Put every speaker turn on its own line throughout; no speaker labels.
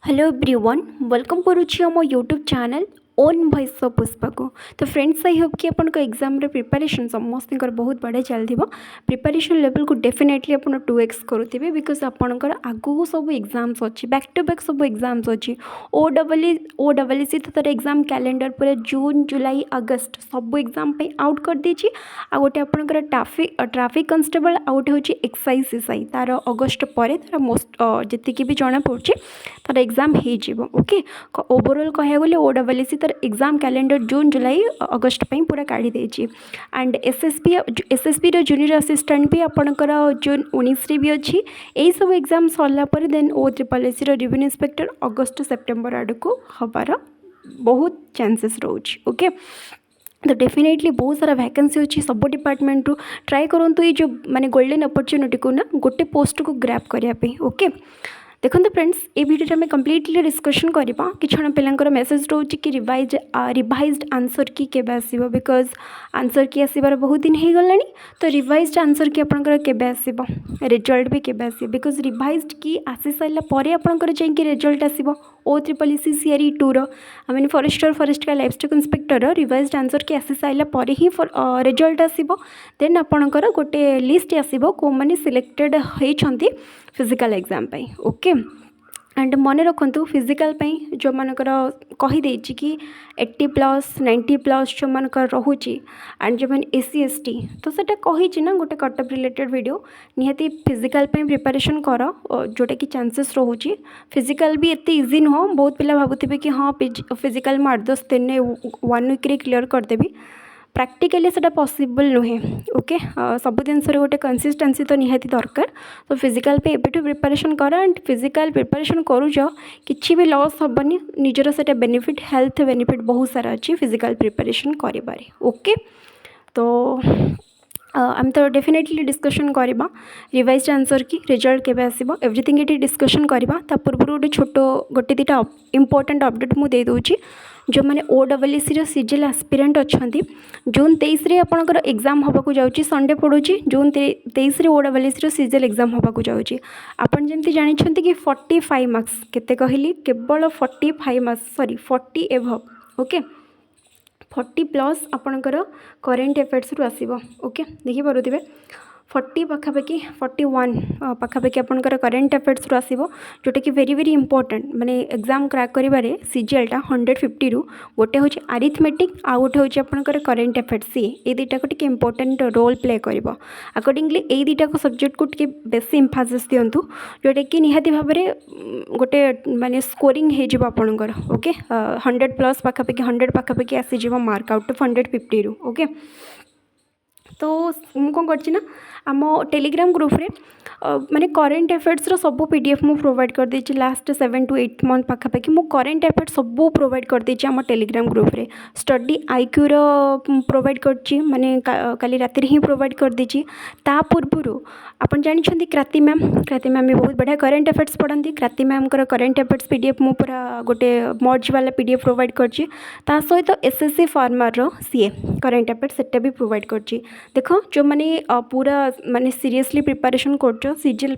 Hello everyone welcome करुच्ची आम YouTube channel own voice of Pushpa को। तो फ्रेंड्स आई होप कि आपन एग्जाम रे प्रिपरेशन समस्त बहुत बढ़िया चलती प्रिपरेशन लेवल को डेफिनेटली आप 2x करुवे बिकज आपंकर आगू सब एग्जाम्स अच्छी बैक टू बैक सब एग्जाम्स अच्छी ओडब्ल्यूसी तो तार एग्जाम कैलेंडर पूरा जून जुलाई अगस्त सब एग्जाम आउट कर देछि। आ गोटे आपंकर ट्राफिक कन्स्टेबल आउट हो एक्साइज एसआई तार अगस्त पर तार मोस्ट जी भी जना पड़े तार एग्जाम हो ओके। ओवरऑल कह गले ओडब्ल्यूसी तार एग्जाम कैलेंडर जून जुलाई अगस्त पूरा काढ़ी देछि। एंड एसएसपी रो जूनियर असिस्टेंट भी आपणकर जून 19 रे भी अच्छी। यही सब एग्जाम सरला पर देन OSSC रो रेवेन्यू इंस्पेक्टर अगस्त सेप्टेम्बर आड़ को हबार बहुत चांसेस रोच ओके। तो डेफिनेटली बहुत सारा वैकेंसी अच्छी सब डिपार्टमेंट रू ट्राई करूँ ये जो माने गोल्डन अपॉर्चुनिटी को ना गोटे पोस्ट को ग्रैब करने ओके। देखो फ्रेंड्स ये वीडियो में कम्प्लीटली डिस्कशन करवा कि पिलांकर मेसेज रोचे कि रिवाइज्ड आंसर की केबे आसीबो बिकॉज आंसर की आसीबार बहुत दिन हो गलानी। तो रिवाइज्ड आंसर की आपनकर केबे आसीबो रिजल्ट भी केबे आसीबो बिकॉज रिवाइज्ड की आसी साइला परे आपनकर जाई रिजल्ट आसीबो OSSC CRE 2 रो आई मीन फॉरेस्ट का livestock inspector revised answer key आसी साइला परे ही रिजल्ट आसीबो। देन आपनकर गोटे लिस्ट आसीबो को माने सिलेक्टेड होइछंती फिजिकल एग्जाम पाई ओके। एंड मन रखु फिजिकल जो मानकर कहीदे कि 80+ 90+ जो मानकर रोचे एंड जो मैंने SC ST तो सेटा कही ना गोटे कटअप रिलेटेड वीडियो निहाती फिजिकल प्रिपरेशन कर जोटा कि चांसेस रोचे। फिजिकल भी एत इजी नुह बहुत पिला भावुथे कि हाँ फिजिकल मैं 8-10 दिन 1 वीक क्लीयर करदेवी प्रैक्टिकली से पॉसिबल नुहे ओके। सब जिन गोटे कंसिस्टेंसी तो निहाती दरकार। तो फिजिकल पे एबेठू प्रिपरेशन कर एंड फिजिकल प्रिपरेशन करूच किसी भी लॉस हेनी निजर से बेनिफिट हेल्थ बेनिफिट बहुत सारा अच्छी फिजिकल प्रिपरेशन करें ओके। तो आम तो डेफिनेटली डिस्कशन करवा रिवाइज्ड आंसर की रिजल्ट केबे आसीबो एवरीथिंग ये डिस्कशन करवा। पूर्व गोटे छोट गोटे दुटा इंपोर्टेंट अपडेट मुझे दूची जो मैंने OSSC रो सीजीएल एस्पिरेंट अच्छा जून 23 रे आपणकर एग्जाम होबाकू जाउची संडे पड़ुची जून 23 रे OSSC रो सीजीएल एग्जाम होबाकू जाउची। आपण जेमती जानिछंती कि 45 मार्क्स केते कहली केवल 45 मार्क्स सॉरी 40 एभव ओके 40+ आपणकर करेन्ट अफेयर्स रु आसीबो ओके। देखि पारुथिबे 40 पाखापाखि 41 पाखापाखि आपणकर करेन्ट अफेयर्स रु आसीबो जोटा कि वेरी वेरी इंपोर्टेंट माने एग्जाम क्रैक करिबारे सीजीएलटा 150 रु गोटे होची अरिथमेटिक आ गोटे होची आपणकर करेन्ट अफेयर्स ये दुटा को टिके इंपोर्टेंट रोल प्ले करिबो। अकॉर्डिंगली ये दुटा को सब्जेक्ट को टिके बेसी एम्फासिस दियंतु जोटा कि निहाती भाव में गोटे माने स्कोरिंग हे जिवो आपणकर ओके 100+ पाखापाखि 100 पाखापाखि आसी जिवो मार्क आउट ऑफ 150 रु ओके। तो मुझे कौन करना आम टेलीग्राम ग्रुप रे माने करेन्ट अफेयर्स रो सब PDF मु प्रोवाइड कर देछि लास्ट 7 to 8 मंथ पाखापाखि मु करेन्ट अफेयर्स सब प्रोवाइड कर देछि आम टेलीग्राम ग्रुप रे। स्टडी IQ रो प्रोवाइड करछि माने काली राति ही प्रोवाइड कर देछि। ता पूर्वरु आपन जानि छथि क्रांति मैम भी बहुत बढ़िया करेन्ट अफेयर्स पढ़ाती। क्रांति मैम कर करेन्ट अफेयर्स PDF मु पूरा गोटे मर्ज वाला PDF प्रोवाइड करछि। ता सहित SSC फार्मर रो CA करेन्ट अफेयर्स सेटा भी प्रोवाइड करछि। देखो जो माने पूरा माने सीरियसली प्रिपरेशन कर सीजीएल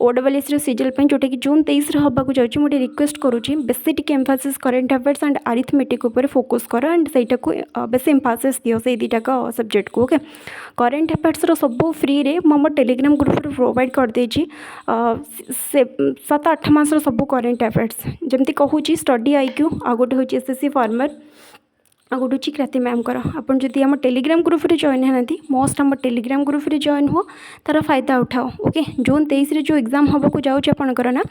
OSSC रो सीजीएल जोटा कि जून 23 रे हबाकू जाउची मोटे रिक्वेस्ट करूची बेसी टिके Mphasis current affairs and arithmetic ऊपर फोकस कर एंड सेटा को बेसी एम्फासिस दियो से दुटा का सब्जेक्ट को ओके। करेन्ट अफेयर्स रो सब फ्री रे मम टेलीग्राम ग्रुप रे प्रोवाइड कर देछि 7-8 मास रो सब करेन्ट अफेयर्स जेमती कहूची स्टडी IQ आ गोटे होची SSC फार्मर आ गोटे हूँ क्रांति मैम कर आपन जदि आम टेलीग्राम ग्रुप रे जॉइन है मोस्ट आम टेलीग्राम ग्रुप रे जॉइन हो तार फायदा उठाओ ओके। जून 23 रे जो एग्जाम होबाकू जाउची आपनकर ना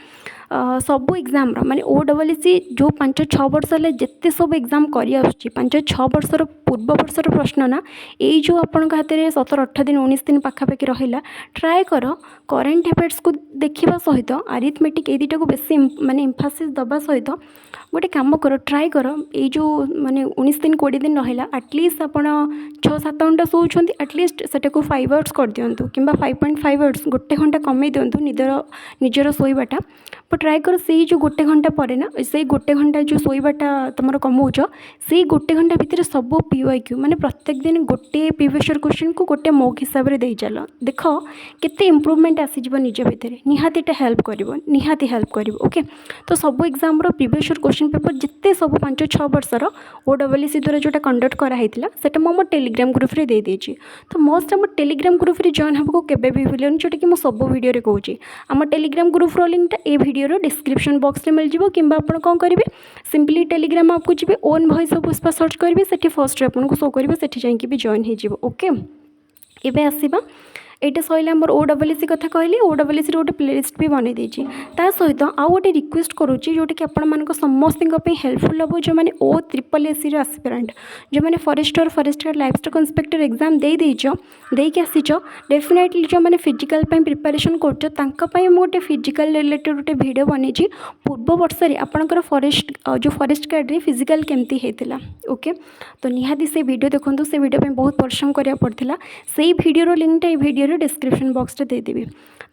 सब एग्जाम माने OSSC जो 5-6 वर्ष है जिते सब एग्जाम कर 5-6 वर्षर पूर्व वर्षर प्रश्न ना यही जो आपण हाथ में 17-18 दिन 19 दिन पाखापाखि रहा ट्राए कर करेन्ट अफेयर्स को देखा सहित अरिथमेटिक ये दुटा को बेसी माने एम्फासिस दबा सहित गोटे काम कर ट्राए कर ये जो माने 19 दिन 20 दिन रहा एटलिस्ट आप 6-7 घंटा शोचते एटलिस्ट सेटा को 5 आवर्स कर दिंतु कि 5.5 आवर्स गोटे घंटा कमे दिंतु निजर शोवाटा बट ट्राए कर से जो गोटे घंटा पर ना से गोटे घंटा जो शोवाटा तुम कमाऊच से गोटे घंटा भितर सब PYQ माने प्रत्येक दिन गोटे प्रीवियस ईयर क्वेश्चन को गोटे मॉक हिसाब से दे चल देख केते इम्प्रूवमेंट आसीज निज भितर निहाती हेल्प कर निहाती हेल्प कर ओके। तो सब exam previous year question paper जिते सब 5-6 वर्षर OSSC द्वारा जोटा कंडक्ट कराई सेटा मो टेलीग्राम ग्रुप रे दे देछि। तो मस्ट आम टेलीग्राम ग्रुप रे जॉइन होबको केबे भी भूलियन जोटा कि मो सब वीडियो रे कहूँ आम टेलीग्राम ग्रुप रो लिंक टा ए वीडियो डिस्क्रिप्शन बॉक्स रे मिल जिवो किंबा आपण कोन करिवे सिंपली टेलीग्राम आपको जी own voice of Pushpa search करेंगे सेठी फर्स्ट आपको शो करेंगे सेठी जाइए भी जॉइन हो ओके। एबे आसीबा एटा सैला आमर OSSC कथा कहली OSSC गोटे प्लेलिस्ट भी बनई देछि ता सहित आउ गोटे रिक्वेस्ट करूची जोटा कि आपण मानक समस्त हेल्पफुल हम जो मैंने OSSC आस्पिरेंट जो मैंने फॉरेस्टर लाइवस्टॉक इंस्पेक्टर एग्जाम देके आसीच डेफिनेटली जो मैंने फिजिकल प्रिपरेशन कर गोटे फिजिकल रिलेटेड गोटे वीडियो बनई पूर्व वर्ष में आपंकर फॉरेस्ट गार्ड रे फिजिकल केमती होता ओके। तो निहाती से वीडियो देखो से वीडियो बहुत परिश्रम करा पड़ता से वीडियो लिंक टा वीडियो डिस्क्रिप्शन बॉक्स रे देदेवी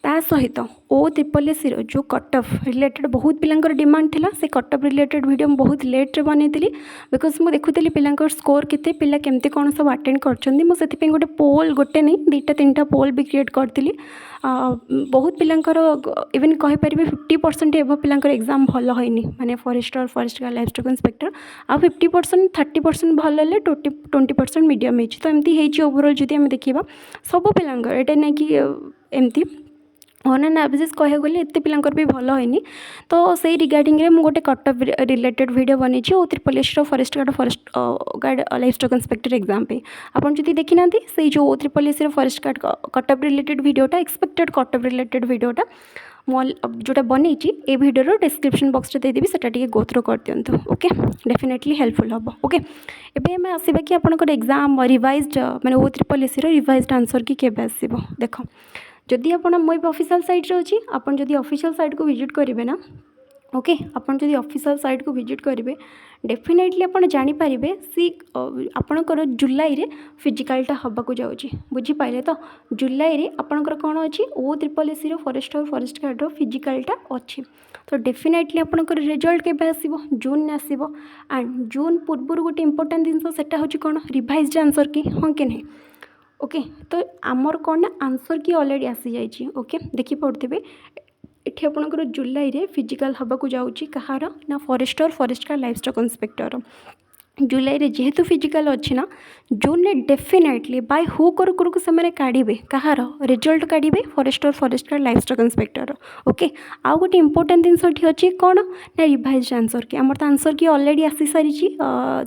ता सहित OSSC जो कट ऑफ रिलेटेड बहुत पिलांकर डिमांड थिला से कट ऑफ रिलेटेड वीडियो बहुत लेट रे बनैतिली बिकॉज मु देखुतली पिलांकर स्कोर केते पिला केमते कोन सब अटेंड करछन्दी मु सेति पे गोटे पोल गोटे नहीं 2-3टा पोल भी क्रिएट करतिली बहुत पिलांकर इवन कहि परिबे 50% एबो पिलांकर एग्जाम भल होइनी माने फॉरेस्ट गार्ड लाइवस्टॉक इंस्पेक्टर आ 50% 30% भल ले 20% मीडियम हेछि। तो एमती हेछि ओवरऑल जदि हम देखिबा सब पिलांकर एटा नै कि एमती ऑन एन एवरेज कह गले एत पिलांकर भी भल होइनी। तो से रिगार्डिंग रे मु गोटे कट ऑफ रिलेटेड वीडियो बनी OSSC forest guard livestock inspector exam पे आपन जदि देखि नांती से जो OSSC forest guard cut off related वीडियोटा एक्सपेक्टेड कट ऑफ रिलेटेड वीडियोटा जोटा बनी ए वीडियो डिस्क्रिप्शन बॉक्स दे देवी सेटा टिके गो थ्रू कर दियंतु ओके डेफिनेटली हेल्पफुल हम ओके। एबे हम आसीबा कि आपनकर एग्जाम रिवाइज्ड माने OSSC रो रिवाइज्ड आंसर की केबे आसीबो देखो जदि आपण मो ऑफिशियल साइट रे अछि आपण जदि ऑफिशियल साइट को विजिट करिवे ना ओके आपण जदि ऑफिशियल साइट को विजिट करिवे डेफिनेटली आपण जानि पारिबे सी आपणकर जुलाई रे फिजिकलटा हबाकू जाउची बुझी पाइले। तो जुलाई रे आपणकर कोन अछि OSSC रो फॉरेस्ट गार्ड रो फिजिकलटा अछि। तो डेफिनेटली आपणकर रिजल्ट केबे आसीबो जून आसीबो एंड जून पूर्व गोटे इंपोर्टेंट जिनस सेटा होची कोन रिवाइज्ड आंसर की हां के नहीं ओके। तो आमर कौन ना आंसर की ऑलरेडी आसी जाइए ओके देखी पड़े ये आपंकर जुलाई रे फिजिकल हवाक जाऊँगी कहार ना फॉरेस्ट गार्ड लाइवस्टॉक इंस्पेक्टर जुलाई रे जेहेतु फिजिकल अच्छी ना जून में डेफिनेटली बाय हु करू से काढ़े कहार रिजल्ट काढ़े forest guard livestock inspector okay. आउ गोटे इंपोर्टेंट जिनस अच्छी कौन ना रिवाइज्ड आंसर की आमर तो आंसर की ऑलरेडी आसी सारी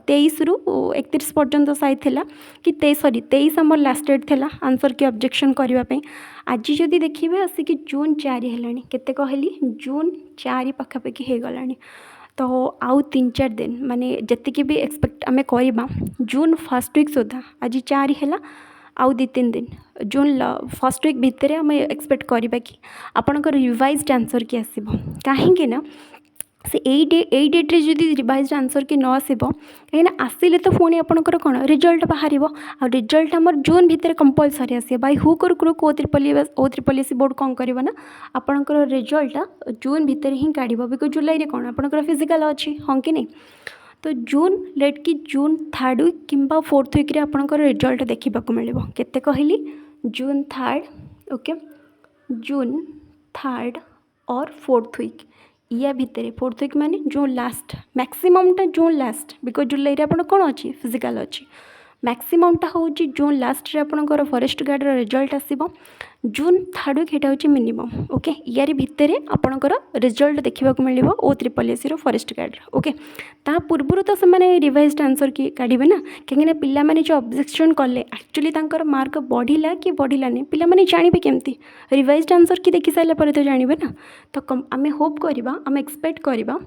23 रु 31 पर्यंत साइला कि 23 आमर लास्ट डेट थिला आंसर की ऑब्जेक्शन करने आज जदि देखिए आसिक जून 4 है केते कहली जून 4 पाखापाखि हो गलानी। तो आउ 3-4 दिन माने जतिक भी एक्सपेक्ट आम करवा जून फर्स्ट वीक सुधा आज 4 है आउ 2-3 दिन जून फर्स्ट वीक भितर आम एक्सपेक्ट करवा कि आपणकर रिवाइज्ड आंसर की आसब कहीं ना से डेट्रे जब रिवाइज्ड आंसर की न आसब कहीं आसिले तो पुणी आपंकर कौन रिजल्ट बाहर आ रिजल्ट आमर जून भितर कंपलसरी आस बाय हु करू OSSC बोर्ड कौन करवा ना आपंकर रिजल्ट जून भितर ही काढ़ बिकज जुलाई कौन आपंकर फिजिकल अच्छी हाँ कि नहीं। तो जून लेट कि जून 3rd वीक कि 4th वीक रे आपंकर रिजल्ट देखा मिल केते कहली जून 3rd ओके जून 3rd और 4th वीक या भितर 4th वीक माने जून लास्ट मैक्सिममटा जून लास्ट बिकज जुलाई रे आपन कोन अच्छी फिजिकल अच्छी मैक्सिममटा हूँ जून लास्ट रे आपनकर फॉरेस्ट गार्ड रिजल्ट आसब जून 3rd वीक यहाँ हूँ मिनिमम ओके यार भितर आपणकर रिजल्ट देखा मिल OSSC फॉरेस्ट गार्ड ओके। ता पूर्व तो से रिवाइज्ड आंसर की काढ़े ना कहीं पिला माने जो ऑब्जेक्शन कले एक्चुअली तांकर मार्क बढ़िला कि बढ़िलानी पिला माने जानिबे केमती रिवाइज्ड आंसर की देखि साइला परे तो जानिबे ना। तो आम होप करवा आम एक्सपेक्ट करवा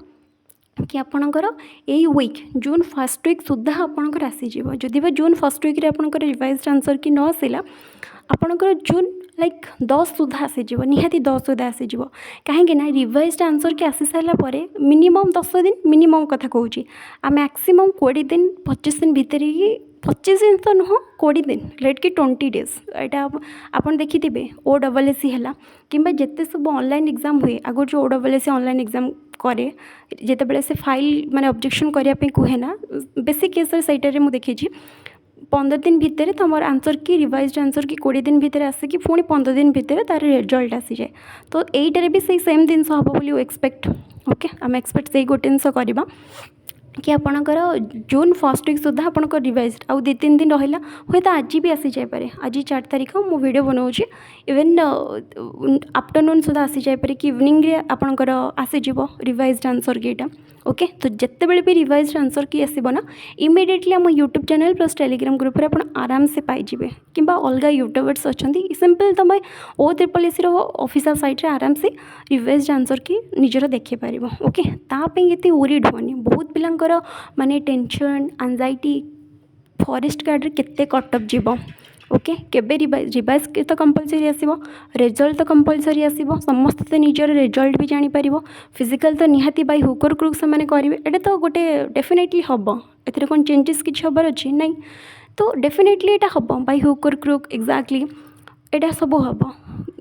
कि आपणकर यही वीक जून फर्स्ट वीक सुधा आपणकर आसीज जदि जून फर्स्ट वीक रे आपणकर रिवाइज्ड आंसर की न आसला आपणकर जून लाइक 10 सुधा आसीज निहाती 10 सुधा आसीज कहीं ना रिवाइज्ड आंसर की आसी सारापर मिनिमम 10 दिन मिनिमम कथा कहूँ आ मैक्सिमम 20 दिन 25 दिन भितर ही 25 दिन तो नुह 20 दिन लेट कि 20 डेज यहाँ आपन देखिथे OSSC है कि जिते सब ऑनलाइन एग्जाम हुए आगुरी जो OSSC ऑनलाइन एग्जाम करे जिते बड़े से फाइल माने ऑब्जेक्शन करने कहे ना बेसिक केस सहीटारे मुझे देखी 15 दिन भितर तुम आंसर की रिवाइज आंसर की 20 दिन भितर आसिक पुणी 15 दिन भितर तार रिजल्ट आसी जाए। तो यहीटारे भी सही सेम जिन हम बोली एक्सपेक्ट। ओके आम एक्सपेक्ट से गोटे जिन करवा कि आपणकर जून फर्स्ट वीक सुधा आपंकर रिवाइज आउ 2-3 दिन रहा हे तो आज भी आसी जापे। आज 4 तारीख मु वीडियो बनाऊँगी इवेन आफ्टरनून सुधा आसी जापे कि इवनिंग रे आपणकर आसीज रिवाइज आंसर की यहाँ। ओके तो जिते बड़े भी रिवाइज आंसर की आसना इमिडिएटली आम YouTube channel plus Telegram group रे आप आराम से पाइबे कि अलग यूट्यूबर्स अच्छा सिंपल तुम OSSC ऑफिशियल साइट रे आराम से रिवाइज आंसर की निजर देखिपार। ओके तापाई ये ओरिड होनी बहुत पिलांकर माने टेंशन एंजाइटी फॉरेस्ट गार्ड रे केते कटअप जीव। ओके केबे रिवाइज तो कंपलसरी आसीबो रिजल्ट तो कंपलसरी आसीबो समस्त तो निजर रिजल्ट भी जानी पारिबो फिजिकल तो निहाती बाय हुकर क्रुक से माने करिवे एटा तो गोटे डेफिनेटली हबो एथरे कोन चेंजेस किछ हबर अछि नहीं तो डेफिनेटली एटा हबो बाय हुकर क्रुक एक्जाक्टली एटा सब हम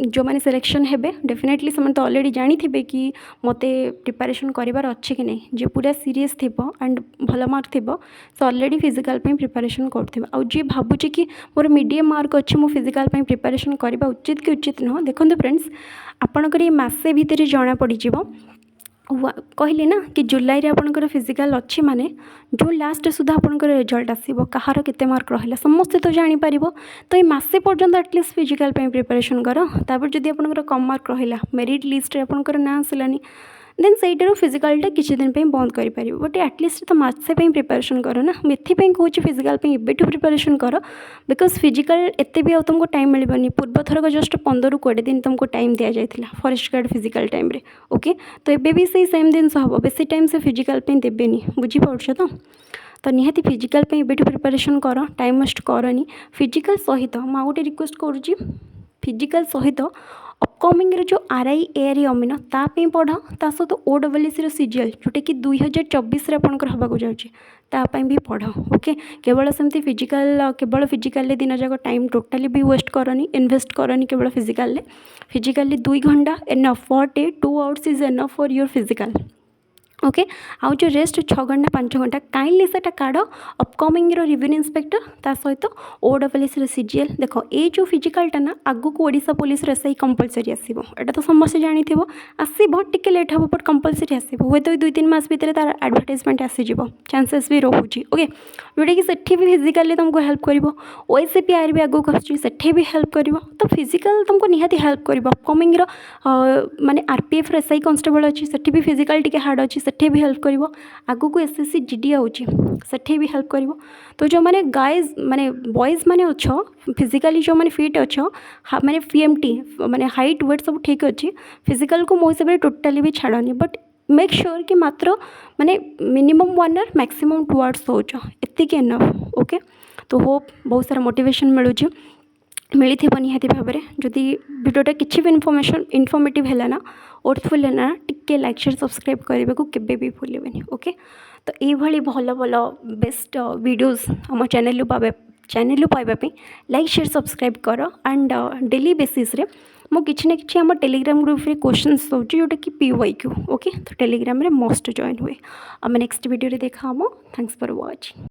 जो मैंने सिलेक्शन हेबे डेफिनेटली से तो ऑलरेडी जानी थे कि मते प्रिपरेशन करार अच्छे कि नहीं जे पूरा सीरीयस थी एंड भल मार्क थी से ऑलरेडी फिजिकल प्रिपरेशन कर जी भावुँ कि मोर मीडियम मार्क अच्छे मो फिजिकल प्रिपरेशन करवा उचित कि उचित नुह। देखो फ्रेंड्स आपणकर ये मसे भितर जना पड़ कहली ना कि जुलाई आपंकर फिजिकल अच्छी माने जून लास्ट सुधा आपंकर रिजल्ट आसो कहार केते मार्क रहा समस्ते तो जापर। तो ये मसे पर्यंत एटलिस्ट फिजिकल प्रिपरेशन कर तापर जदि आपंकर कम मार्क रहा मेरिट लिस्ट रे आपंकर ना आसलानी देन सहीटार फिजिकालटा किसी दिन बंद कर बट एटलिस्ट तो मसे प्रिपरेशन कर ना एथपाई कौच फिजिकाल एबेठू प्रिपरेशन कर बिकज फिजिकाल एते भी तुमको टाइम मिलनी पूर्व थरक जस्ट 15-20 दिन तुमको टाइम दि जाता फॉरेस्ट गार्ड फिजिकाल टाइम रे। ओके तो एबे भी सही सेम जिन हम बेसी टाइम से फिजिकाल देवेनि बुझीपार तो निहाती फिजिकाल एबेठू प्रिपरेशन कर टाइम वेस्ट करनी फिजिकाल सहित मुझे गोटे रिक्वेस्ट करुँची फिजिकाल सहित अपकमिंग जो RI ARI अमीन तापी पढ़ ता सहित OSSC CGL जोटा कि 2024 आपंकर हवाक जाऊँगी भी पढ़। ओके केवल सेमती फिजिकाल केवल फिजिकाल दिन जाक टाइम टोटाली भी वेस्ट करनी इन्वेस्ट करनी केवल फिजिकाली 2 घंटा enough per day 2 hours is enough for your physical. Okay आउ जो रेस्ट 6 घंटा 5 घंटा काइंडली से काढ़ अपकमिंग रेवेन्यू इंस्पेक्टर ता सहित OSSC CGL देख ये जो फिजिकालटा ना आगु को ओडिशा पुलिस SI कंपलसरी आसो एटा तो समस्त जानी आसो टिके लेट हम बट कंपलसरी आसो हे तो 2-3 मास भितर तार एडवर्टाइजमेंट आसीज चांसेस भी रोचे। ओके जोटा कि सेठी भी फिजिकाली तुमको हेल्प कर OSCPR भी आगू आसे भी हेल्प कर तो फिजिकाल तुमको निहाती हेल्प कर अपकमिंग माने RPF SI कांस्टेबल अच्छी सेठी भी फिजिकाल टिके हार्ड अच्छी सेठे भी हेल्प कर आगू को SSC GD आउची सेठे भी हेल्प कर। तो जो मैंने गाइज माने बॉयज़ माने अच्छो फिजिकाली जो मैंने फिट अच्छो माने PMT माने हाइट वेट सब ठीक अच्छी फिजिकाल को मो हिसाब से टोटाली भी छाड़नी बट मेक श्योर कि मात्र माने मिनिमम 1 आवर मैक्सिमम 2 आवर्स सोच एतिक एनफ। ओके तो होप बहुत सारा मोटिवेशन मिलूँ मिली निहाती भाव में जदि वीडियोटा किसी भी इनफॉर्मेटिव है ना अर्थफुल है ना टिके लाइक शेयर सब्सक्राइब करने को केबे भी भूलें। ओके तो ये भल भल बेस्ट वीडियोस आम चैनल पाइबापी लाइक शेयर सब्सक्राइब कर एंड डेली बेसिस रे मो किसी ना कि आम टेलीग्राम ग्रुप रे क्वेश्चंस दूसरी जोटा कि PYQ। ओके तो टेलीग्राम रे मस्ट जॉइन हुए आम नेक्स्ट वीडियो देखा हम। Thanks for watching.